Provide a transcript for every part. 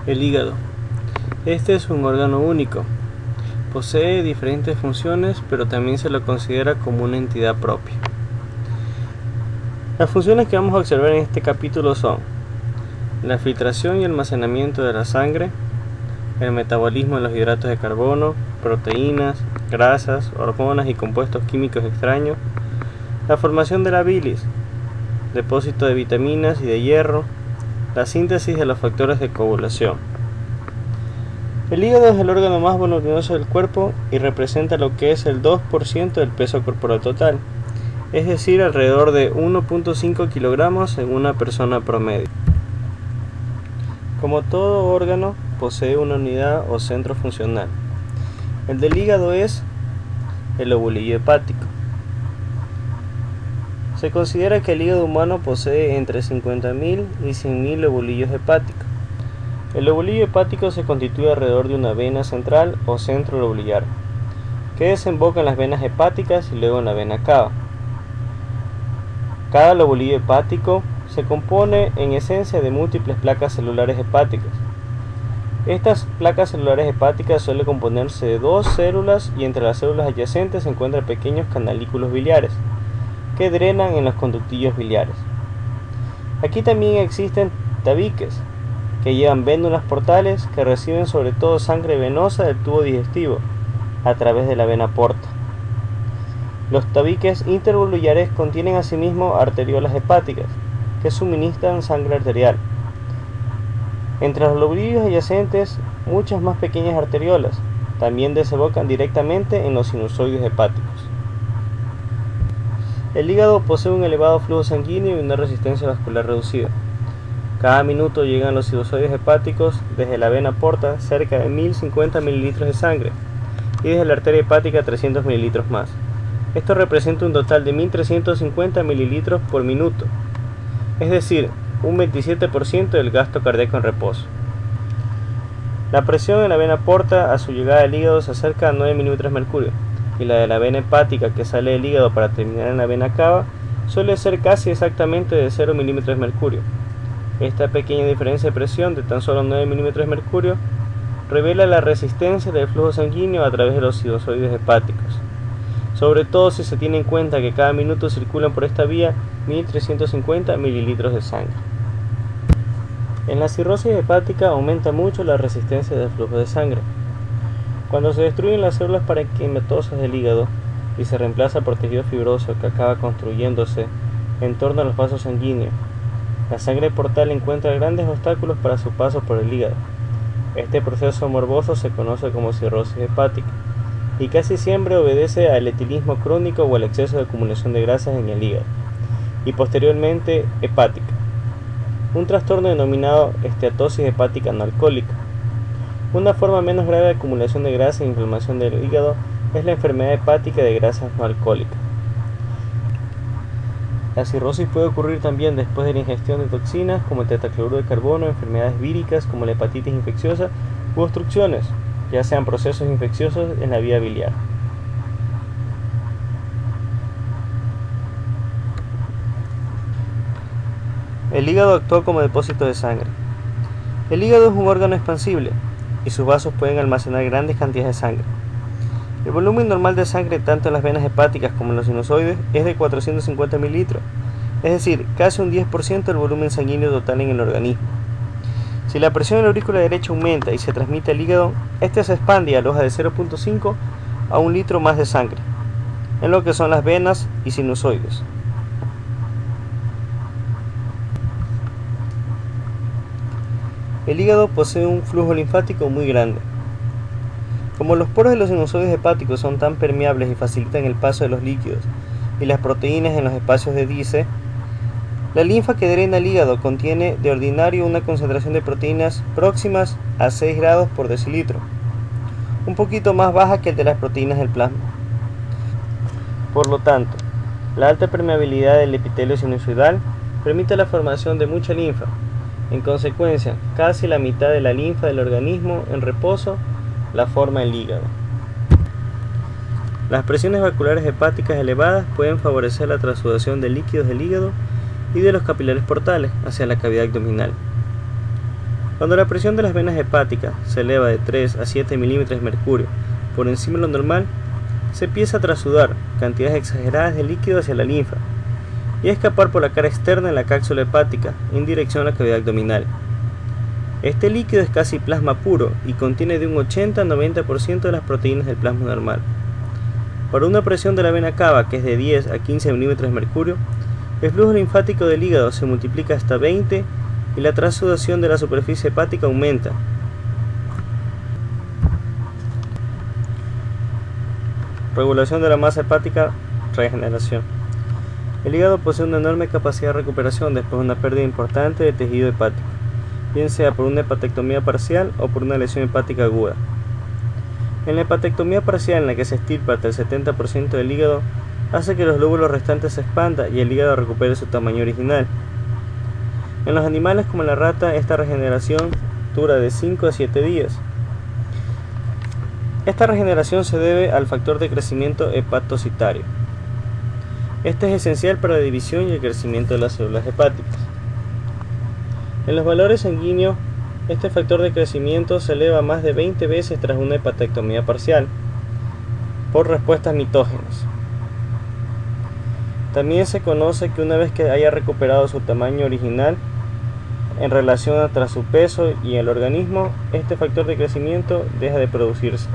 El hígado. Este es un órgano único. Posee diferentes funciones, pero también se lo considera como una entidad propia. Las funciones que vamos a observar en este capítulo son la filtración y almacenamiento de la sangre, el metabolismo de los hidratos de carbono, proteínas, grasas, hormonas y compuestos químicos extraños, la formación de la bilis, depósito de vitaminas y de hierro, la síntesis de los factores de coagulación. El hígado es el órgano más voluminoso del cuerpo y representa lo que es el 2% del peso corporal total, es decir, alrededor de 1.5 kilogramos en una persona promedio. Como todo órgano, posee una unidad o centro funcional. El del hígado es el lobulillo hepático. Se considera que el hígado humano posee entre 50.000 y 100.000 lobulillos hepáticos. El lobulillo hepático se constituye alrededor de una vena central o centro lobulillar, que desemboca en las venas hepáticas y luego en la vena cava. Cada lobulillo hepático se compone en esencia de múltiples placas celulares hepáticas. Estas placas celulares hepáticas suelen componerse de dos células y entre las células adyacentes se encuentran pequeños canalículos biliares que drenan en los conductillos biliares. Aquí también existen tabiques que llevan vénulas portales que reciben sobre todo sangre venosa del tubo digestivo a través de la vena porta. Los tabiques intervolullares contienen asimismo arteriolas hepáticas que suministran sangre arterial. Entre los lobulillos adyacentes, muchas más pequeñas arteriolas también desembocan directamente en los sinusoides hepáticos. El hígado posee un elevado flujo sanguíneo y una resistencia vascular reducida. Cada minuto llegan los sinusoides hepáticos desde la vena porta cerca de 1050 mililitros de sangre y desde la arteria hepática 300 mililitros más. Esto representa un total de 1350 mililitros por minuto, es decir, un 27% del gasto cardíaco en reposo. La presión en la vena porta a su llegada al hígado se acerca a 9 milímetros de mercurio, y la de la vena hepática que sale del hígado para terminar en la vena cava suele ser casi exactamente de 0 milímetros de mercurio. Esta pequeña diferencia de presión de tan solo 9 milímetros de mercurio revela la resistencia del flujo sanguíneo a través de los sinusoides hepáticos, sobre todo si se tiene en cuenta que cada minuto circulan por esta vía 1350 mililitros de sangre. En la cirrosis hepática aumenta mucho la resistencia del flujo de sangre. Cuando se destruyen las células parenquimatosas del hígado y se reemplaza por tejido fibroso que acaba construyéndose en torno a los vasos sanguíneos, la sangre portal encuentra grandes obstáculos para su paso por el hígado. Este proceso morboso se conoce como cirrosis hepática y casi siempre obedece al etilismo crónico o al exceso de acumulación de grasas en el hígado y posteriormente hepática, un trastorno denominado esteatosis hepática no alcohólica. Una forma menos grave de acumulación de grasa e inflamación del hígado es la enfermedad hepática de grasas no alcohólicas. La cirrosis puede ocurrir también después de la ingestión de toxinas como el tetracloruro de carbono, enfermedades víricas como la hepatitis infecciosa u obstrucciones, ya sean procesos infecciosos en la vía biliar. El hígado actúa como depósito de sangre. El hígado es un órgano expansible y sus vasos pueden almacenar grandes cantidades de sangre. El volumen normal de sangre tanto en las venas hepáticas como en los sinusoides es de 450 mililitros, es decir, casi un 10% del volumen sanguíneo total en el organismo. Si la presión en la aurícula derecha aumenta y se transmite al hígado, este se expande y aloja de 0.5 a 1 litro más de sangre, en lo que son las venas y sinusoides. El hígado posee un flujo linfático muy grande. Como los poros de los sinusoides hepáticos son tan permeables y facilitan el paso de los líquidos y las proteínas en los espacios de Dice, la linfa que drena el hígado contiene de ordinario una concentración de proteínas próximas a 6 grados por decilitro, un poquito más baja que el de las proteínas del plasma. Por lo tanto, la alta permeabilidad del epitelio sinusoidal permite la formación de mucha linfa. En consecuencia, casi la mitad de la linfa del organismo en reposo la forma el hígado. Las presiones vasculares hepáticas elevadas pueden favorecer la transsudación de líquidos del hígado y de los capilares portales hacia la cavidad abdominal. Cuando la presión de las venas hepáticas se eleva de 3 a 7 milímetros de mercurio por encima de lo normal, se empieza a trasudar cantidades exageradas de líquido hacia la linfa y a escapar por la cara externa de la cápsula hepática en dirección a la cavidad abdominal. Este líquido es casi plasma puro y contiene de un 80 a 90% de las proteínas del plasma normal. Para una presión de la vena cava que es de 10 a 15 milímetros de mercurio, el flujo linfático del hígado se multiplica hasta 20 y la trasudación de la superficie hepática aumenta. Regulación de la masa hepática, regeneración. El hígado posee una enorme capacidad de recuperación después de una pérdida importante de tejido hepático, bien sea por una hepatectomía parcial o por una lesión hepática aguda. En la hepatectomía parcial, en la que se extirpa hasta el 70% del hígado, hace que los lóbulos restantes se expandan y el hígado recupere su tamaño original. En los animales como la rata, esta regeneración dura de 5 a 7 días. Esta regeneración se debe al factor de crecimiento hepatocitario. Este es esencial para la división y el crecimiento de las células hepáticas. En los valores sanguíneos, este factor de crecimiento se eleva más de 20 veces tras una hepatectomía parcial, por respuestas mitógenas. También se conoce que una vez que haya recuperado su tamaño original, en relación tras su peso y el organismo, este factor de crecimiento deja de producirse.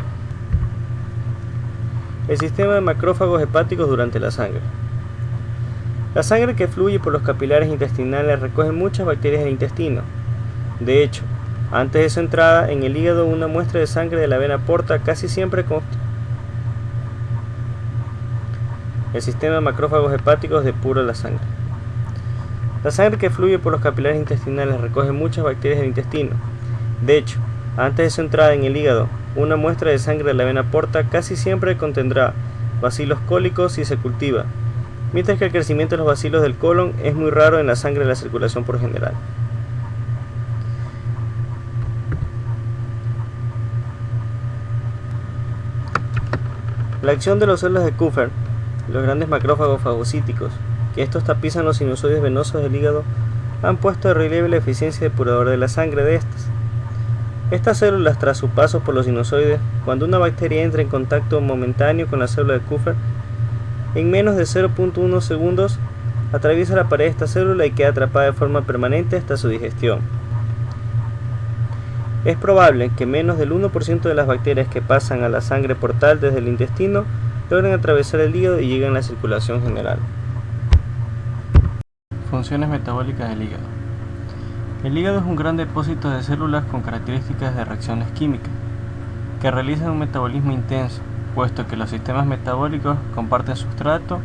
El sistema de macrófagos hepáticos durante la sangre. La sangre que fluye por los capilares intestinales recoge muchas bacterias del intestino. De hecho, antes de su entrada en el hígado, una muestra de sangre de la vena porta casi siempre consta. El sistema de macrófagos hepáticos depura la sangre. La sangre que fluye por los capilares intestinales recoge muchas bacterias del intestino. De hecho, antes de su entrada en el hígado, una muestra de sangre de la vena porta casi siempre contendrá bacilos cólicos si se cultiva, mientras que el crecimiento de los bacilos del colon es muy raro en la sangre de la circulación por general. La acción de los células de Kupffer, los grandes macrófagos fagocíticos, que estos tapizan los sinusoides venosos del hígado, han puesto de relieve la eficiencia depuradora de la sangre de estas. Estas células, tras su paso por los sinusoides, cuando una bacteria entra en contacto momentáneo con la célula de Kupffer, en menos de 0.1 segundos atraviesa la pared de esta célula y queda atrapada de forma permanente hasta su digestión. Es probable que menos del 1% de las bacterias que pasan a la sangre portal desde el intestino logren atravesar el hígado y lleguen a la circulación general. Funciones metabólicas del hígado. El hígado es un gran depósito de células con características de reacciones químicas, que realizan un metabolismo intenso, puesto que los sistemas metabólicos comparten sustrato,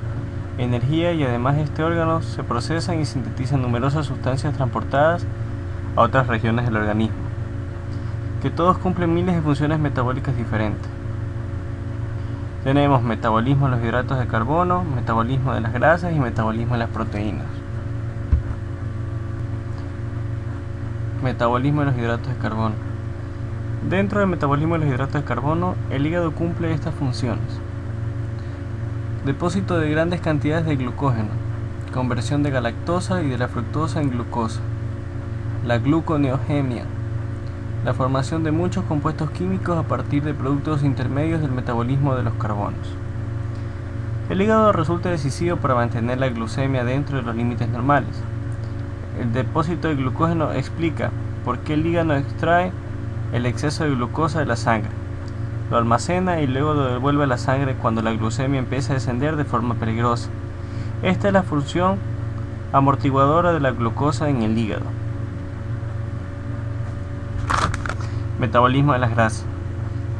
energía y además este órgano se procesan y sintetizan numerosas sustancias transportadas a otras regiones del organismo, que todos cumplen miles de funciones metabólicas diferentes. Tenemos metabolismo de los hidratos de carbono, metabolismo de las grasas y metabolismo de las proteínas. Metabolismo de los hidratos de carbono. Dentro del metabolismo de los hidratos de carbono, el hígado cumple estas funciones: depósito de grandes cantidades de glucógeno, conversión de galactosa y de la fructosa en glucosa, la gluconeogemia, la formación de muchos compuestos químicos a partir de productos intermedios del metabolismo de los carbonos. El hígado resulta decisivo para mantener la glucemia dentro de los límites normales. El depósito de glucógeno explica por qué el hígado extrae el exceso de glucosa de la sangre, lo almacena y luego lo devuelve a la sangre cuando la glucemia empieza a descender de forma peligrosa. Esta es la función amortiguadora de la glucosa en el hígado. Metabolismo de las grasas.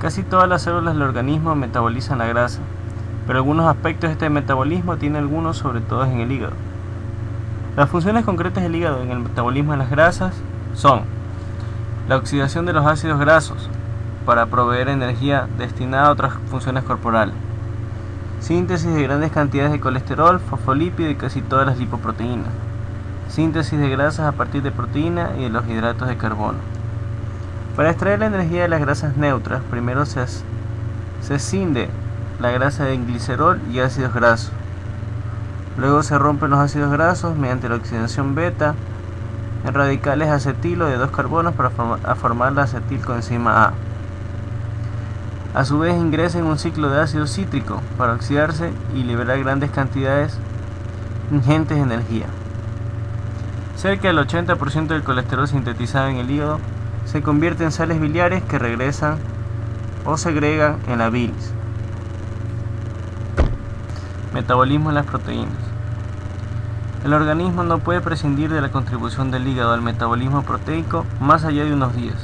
Casi todas las células del organismo metabolizan la grasa, pero algunos aspectos de este metabolismo tienen algunos, sobre todo en el hígado. Las funciones concretas del hígado en el metabolismo de las grasas son la oxidación de los ácidos grasos para proveer energía destinada a otras funciones corporales, síntesis de grandes cantidades de colesterol, fosfolípido y casi todas las lipoproteínas, síntesis de grasas a partir de proteína y de los hidratos de carbono. Para extraer la energía de las grasas neutras, primero se escinde la grasa de glicerol y ácidos grasos. Luego se rompen los ácidos grasos mediante la oxidación beta radicales acetilo de 2 carbonos para formar la acetilcoenzima A. A su vez ingresa en un ciclo de ácido cítrico para oxidarse y liberar grandes cantidades ingentes de energía. Cerca del 80% del colesterol sintetizado en el hígado se convierte en sales biliares que regresan o segregan en la bilis. Metabolismo de las proteínas. El organismo no puede prescindir de la contribución del hígado al metabolismo proteico más allá de unos días,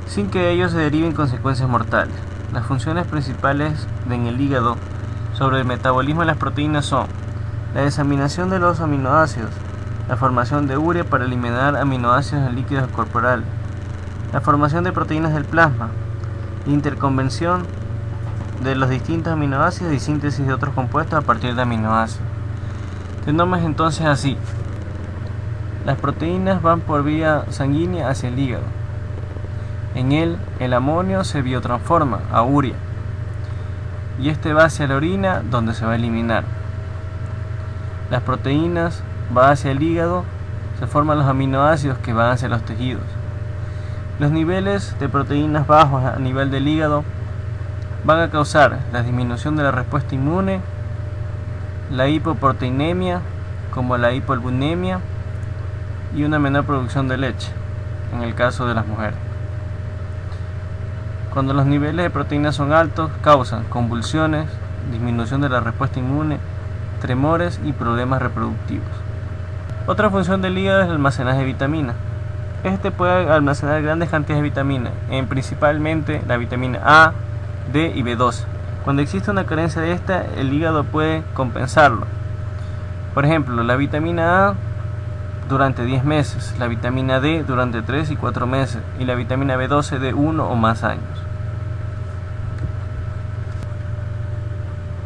sin que ello se deriven consecuencias mortales. Las funciones principales en el hígado sobre el metabolismo de las proteínas son la desaminación de los aminoácidos, la formación de urea para eliminar aminoácidos en líquidos corporales, la formación de proteínas del plasma, interconvención de los distintos aminoácidos y síntesis de otros compuestos a partir de aminoácidos. Tenemos entonces así: las proteínas van por vía sanguínea hacia el hígado. En él, el amonio se biotransforma a urea y este va hacia la orina, donde se va a eliminar. Las proteínas van hacia el hígado, se forman los aminoácidos que van hacia los tejidos. Los niveles de proteínas bajos a nivel del hígado van a causar la disminución de la respuesta inmune, la hipoproteinemia, como la hipoalbuminemia, y una menor producción de leche, en el caso de las mujeres. Cuando los niveles de proteínas son altos, causan convulsiones, disminución de la respuesta inmune, tremores y problemas reproductivos. Otra función del hígado es el almacenaje de vitaminas. Este puede almacenar grandes cantidades de vitaminas, principalmente la vitamina A, D y B12. Cuando existe una carencia de esta, el hígado puede compensarlo. Por ejemplo, la vitamina A durante 10 meses, la vitamina D durante 3 y 4 meses y la vitamina B12 de 1 o más años.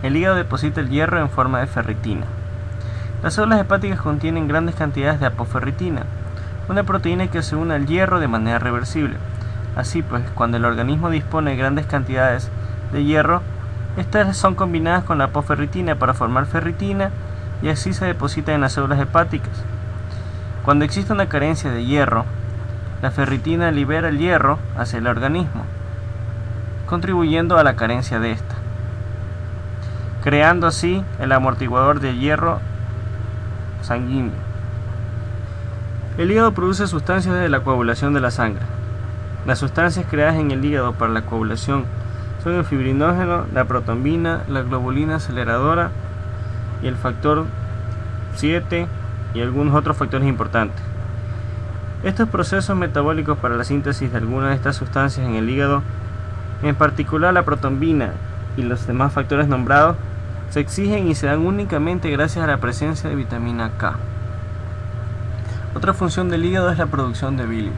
El hígado deposita el hierro en forma de ferritina. Las células hepáticas contienen grandes cantidades de apoferritina, una proteína que se une al hierro de manera reversible. Así pues, cuando el organismo dispone de grandes cantidades de hierro, estas son combinadas con la apoferritina para formar ferritina y así se deposita en las células hepáticas. Cuando existe una carencia de hierro, la ferritina libera el hierro hacia el organismo, contribuyendo a la carencia de esta, creando así el amortiguador de hierro sanguíneo. El hígado produce sustancias de la coagulación de la sangre. Las sustancias creadas en el hígado para la coagulación son el fibrinógeno, la protombina, la globulina aceleradora y el factor 7 y algunos otros factores importantes. Estos procesos metabólicos para la síntesis de algunas de estas sustancias en el hígado, en particular la protombina y los demás factores nombrados, se exigen y se dan únicamente gracias a la presencia de vitamina K. Otra función del hígado es la producción de bilis.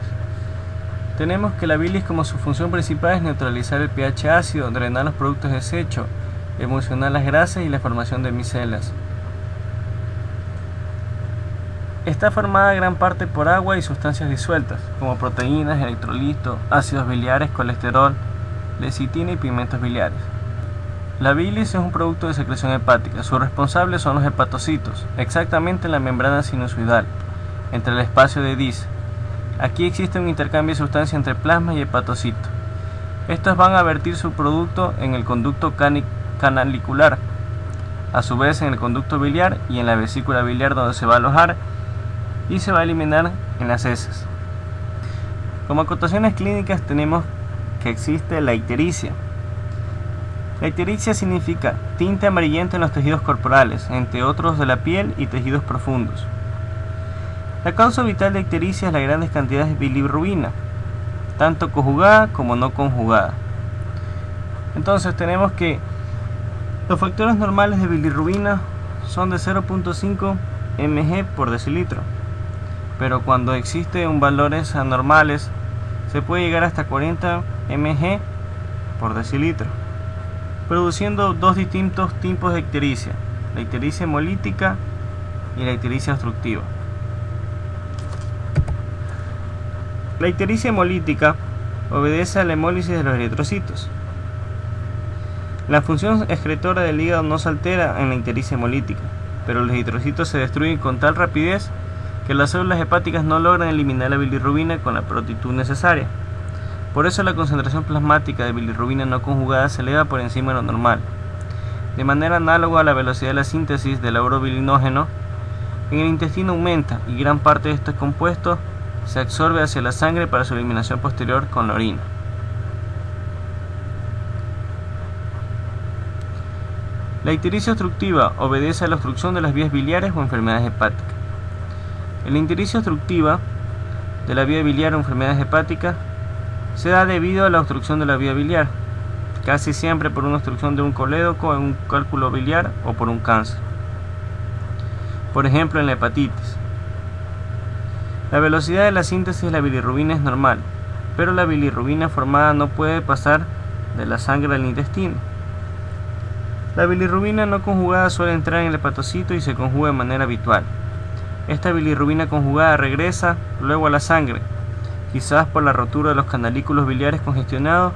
Tenemos que la bilis, como su función principal, es neutralizar el pH ácido, drenar los productos de desecho, emulsionar las grasas y la formación de micelas. Está formada gran parte por agua y sustancias disueltas, como proteínas, electrolitos, ácidos biliares, colesterol, lecitina y pigmentos biliares. La bilis es un producto de secreción hepática. Sus responsables son los hepatocitos, exactamente en la membrana sinusoidal, entre el espacio de Dis. Aquí existe un intercambio de sustancias entre plasma y hepatocito. Estos van a vertir su producto en el conducto canalicular, a su vez en el conducto biliar y en la vesícula biliar, donde se va a alojar y se va a eliminar en las heces. Como acotaciones clínicas tenemos que existe la ictericia. La ictericia significa tinte amarillento en los tejidos corporales, entre otros de la piel y tejidos profundos. La causa vital de ictericia es las grandes cantidades de bilirrubina, tanto conjugada como no conjugada. Entonces tenemos que los factores normales de bilirrubina son de 0.5 mg por decilitro, pero cuando existen valores anormales se puede llegar hasta 40 mg por decilitro, produciendo dos distintos tipos de ictericia, la ictericia hemolítica y la ictericia obstructiva. La ictericia hemolítica obedece a la hemólisis de los eritrocitos. La función excretora del hígado no se altera en la ictericia hemolítica, pero los eritrocitos se destruyen con tal rapidez que las células hepáticas no logran eliminar la bilirrubina con la prontitud necesaria. Por eso la concentración plasmática de bilirrubina no conjugada se eleva por encima de lo normal. De manera análoga a la velocidad de la síntesis del urobilinógeno, en el intestino aumenta y gran parte de estos compuestos se absorbe hacia la sangre para su eliminación posterior con la orina. La ictericia obstructiva obedece a la obstrucción de las vías biliares o enfermedades hepáticas. La ictericia obstructiva de la vía biliar o enfermedades hepáticas se da debido a la obstrucción de la vía biliar, casi siempre por una obstrucción de un colédoco en un cálculo biliar o por un cáncer. Por ejemplo, en la hepatitis. La velocidad de la síntesis de la bilirrubina es normal, pero la bilirrubina formada no puede pasar de la sangre al intestino. La bilirrubina no conjugada suele entrar en el hepatocito y se conjuga de manera habitual. Esta bilirrubina conjugada regresa luego a la sangre, quizás por la rotura de los canalículos biliares congestionados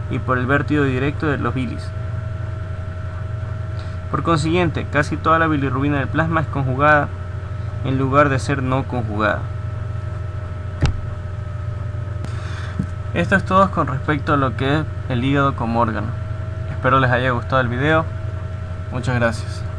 y por el vértigo directo de los bilis. Por consiguiente, casi toda la bilirrubina del plasma es conjugada en lugar de ser no conjugada. Esto es todo con respecto a lo que es el hígado como órgano. Espero les haya gustado el video. Muchas gracias.